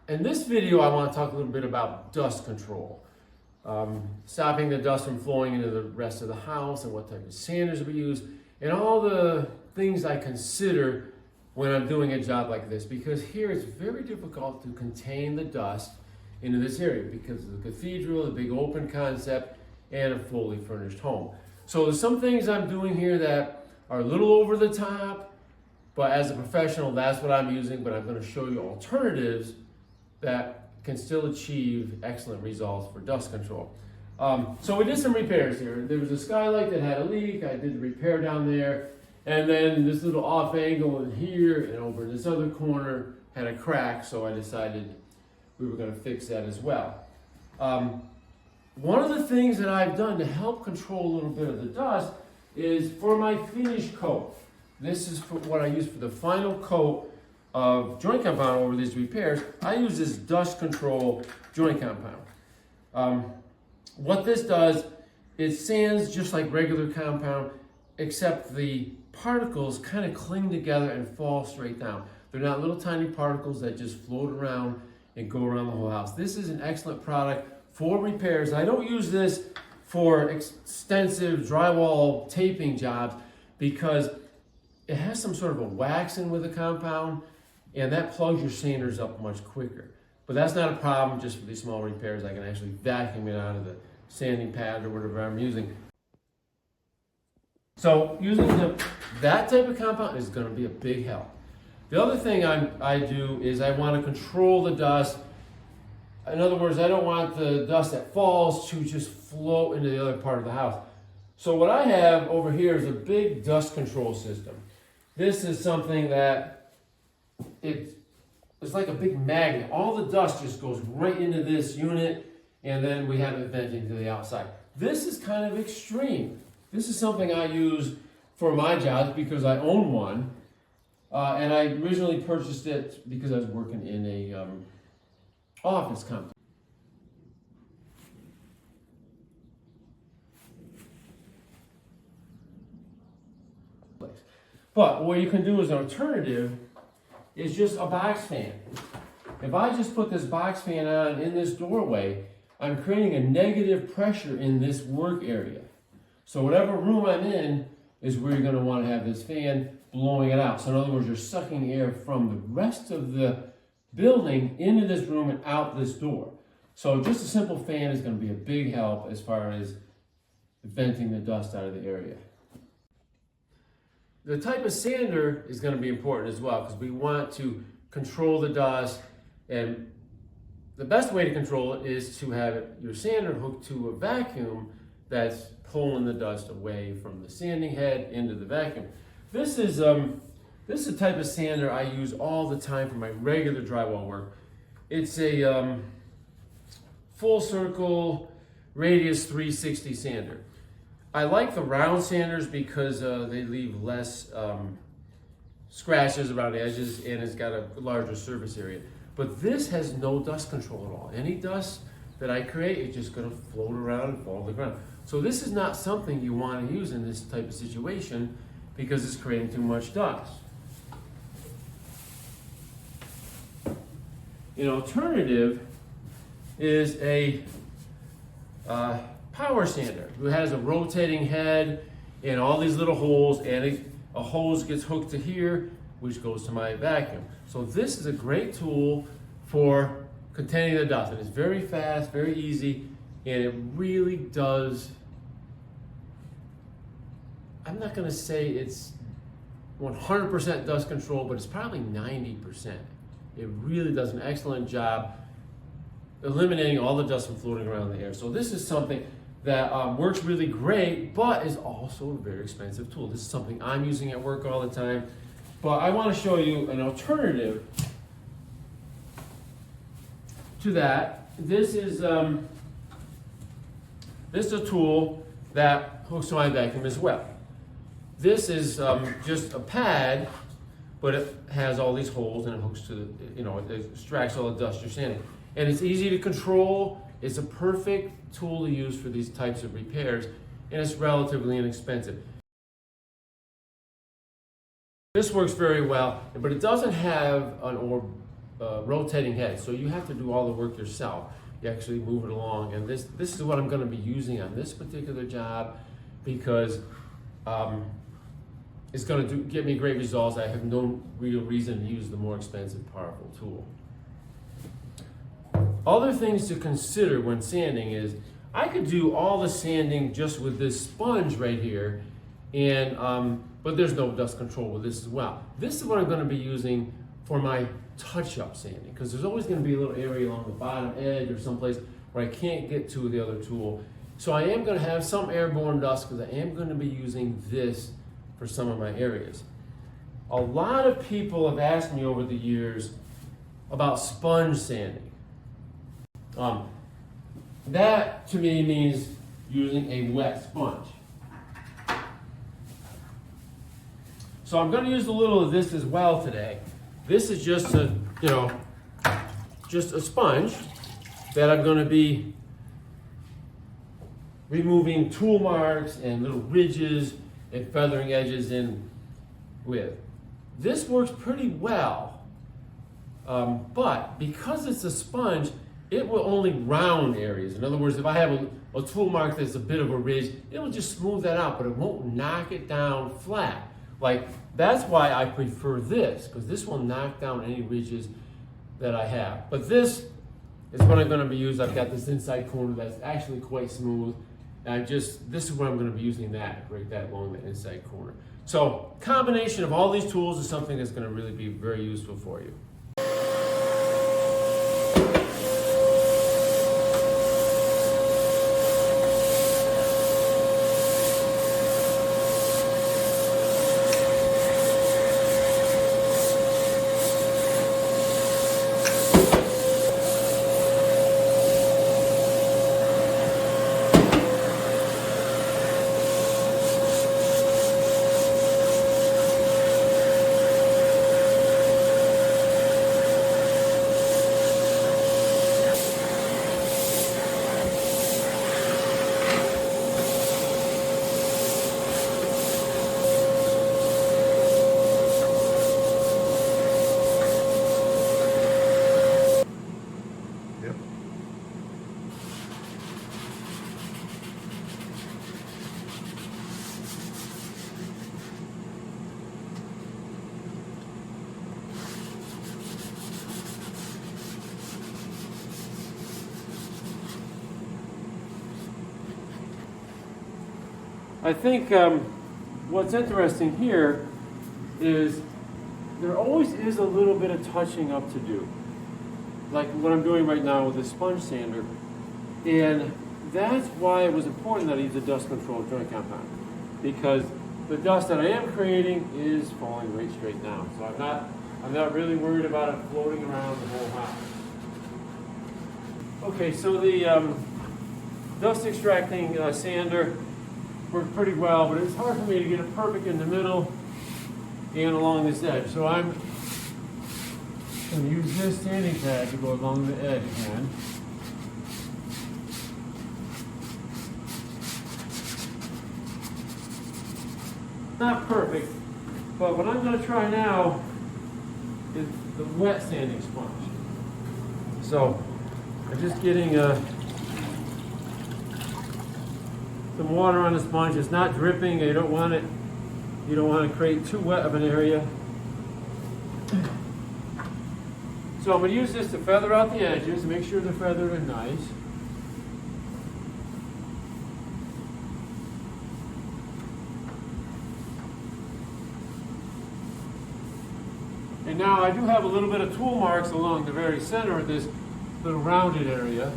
In this video, I want to talk a little bit about dust control. Stopping the dust from flowing into the rest of the house and what type of sanders we use and all the things I consider when I'm doing a job like this, because here it's very difficult to contain the dust into this area because of the cathedral, the big open concept, and a fully furnished home. So there's some things I'm doing here that are a little over the top, but as a professional, that's what I'm using. But I'm going to show you alternatives that can still achieve excellent results for dust control. So we did some repairs here. There was a skylight that had a leak. I did the repair down there. And then this little off angle in here and over in this other corner had a crack, so I decided we were going to fix that as well. One of the things that I've done to help control a little bit of the dust is for my finish coat. This is for what I use for the final coat of joint compound over these repairs. I use this dust control joint compound. What this does, it sands just like regular compound, except the particles kind of cling together and fall straight down. They're not little tiny particles that just float around and go around the whole house. This is an excellent product for repairs. I don't use this for extensive drywall taping jobs because it has some sort of a waxing with the compound, and that plugs your sanders up much quicker. But that's not a problem just for these small repairs. I can actually vacuum it out of the sanding pad or whatever I'm using. So using that type of compound is going to be a big help. The other thing I do is I want to control the dust. In other words, I don't want the dust that falls to just float into the other part of the house. So what I have over here is a big dust control system. This is something that it's like a big magnet. All the dust just goes right into this unit, and then we have it venting to the outside. This is kind of extreme. This is something I use for my jobs because I own one. And I originally purchased it because I was working in a office company. But what you can do as an alternative is just a box fan. If I just put this box fan on in this doorway, I'm creating a negative pressure in this work area. So whatever room I'm in is where you're going to want to have this fan blowing it out. So in other words, you're sucking air from the rest of the building into this room and out this door. So just a simple fan is going to be a big help as far as venting the dust out of the area. The type of sander is going to be important as well because we want to control the dust, and the best way to control it is to have your sander hooked to a vacuum that's pulling the dust away from the sanding head into the vacuum. This is a type of sander I use all the time for my regular drywall work. It's a full circle radius 360 sander. I like the round sanders because they leave less scratches around the edges, and it's got a larger surface area. But this has no dust control at all. Any dust that I create is just going to float around and fall to the ground. So this is not something you want to use in this type of situation because it's creating too much dust. An alternative is a power sander who has a rotating head and all these little holes, and a hose gets hooked to here, which goes to my vacuum. So this is a great tool for containing the dust. And it's very fast, very easy, and it really does. I'm not going to say it's 100% dust control, but it's probably 90%. It really does an excellent job eliminating all the dust from floating around in the air. So this is something that works really great, but is also a very expensive tool. This is something I'm using at work all the time. But I want to show you an alternative to that. This is a tool that hooks to my vacuum as well. This is just a pad, but it has all these holes and it hooks to the, it extracts all the dust you're sanding. And it's easy to control. It's a perfect tool to use for these types of repairs, and it's relatively inexpensive. This works very well, but it doesn't have rotating head, so you have to do all the work yourself. You actually move it along, and this is what I'm going to be using on this particular job because it's going to get me great results. I have no real reason to use the more expensive, powerful tool. Other things to consider when sanding is I could do all the sanding just with this sponge right here, and but there's no dust control with this as well. This is what I'm going to be using for my touch-up sanding, because there's always going to be a little area along the bottom edge or someplace where I can't get to the other tool. So I am going to have some airborne dust because I am going to be using this for some of my areas. A lot of people have asked me over the years about sponge sanding. That to me means using a wet sponge. So I'm going to use a little of this as well today. This is just a, just a sponge that I'm going to be removing tool marks and little ridges and feathering edges in with. This works pretty well, but because it's a sponge, it will only round areas. In other words, if I have a tool mark that's a bit of a ridge, it will just smooth that out, but it won't knock it down flat. That's why I prefer this, because this will knock down any ridges that I have. But this is what I'm going to be using. I've got this inside corner that's actually quite smooth. And this is what I'm going to be using right that along the inside corner. So combination of all these tools is something that's going to really be very useful for you. I think what's interesting here is there always is a little bit of touching up to do, like what I'm doing right now with this sponge sander, and that's why it was important that I use a dust control joint compound, because the dust that I am creating is falling right straight down, so I'm not really worried about it floating around the whole house. Okay, so the dust extracting sander worked pretty well, but it's hard for me to get it perfect in the middle and along this edge. So I'm going to use this sanding pad to go along the edge again. Not perfect, but what I'm going to try now is the wet sanding sponge. So I'm just getting some water on the sponge. It's not dripping. You don't want to create too wet of an area. So I'm going to use this to feather out the edges, make sure they're feathered and nice. And now I do have a little bit of tool marks along the very center of this little rounded area.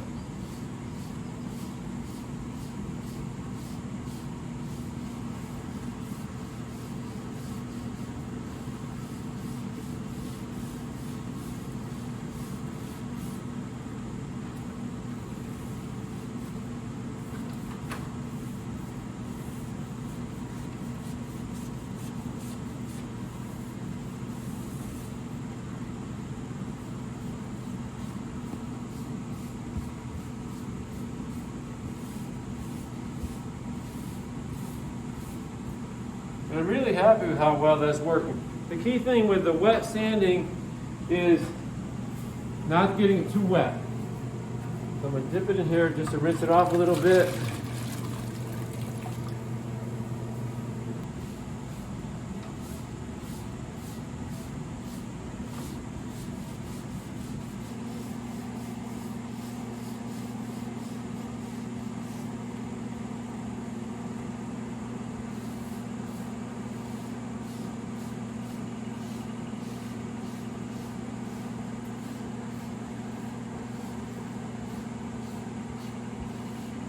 And I'm really happy with how well that's working. The key thing with the wet sanding is not getting too wet. So I'm gonna dip it in here just to rinse it off a little bit.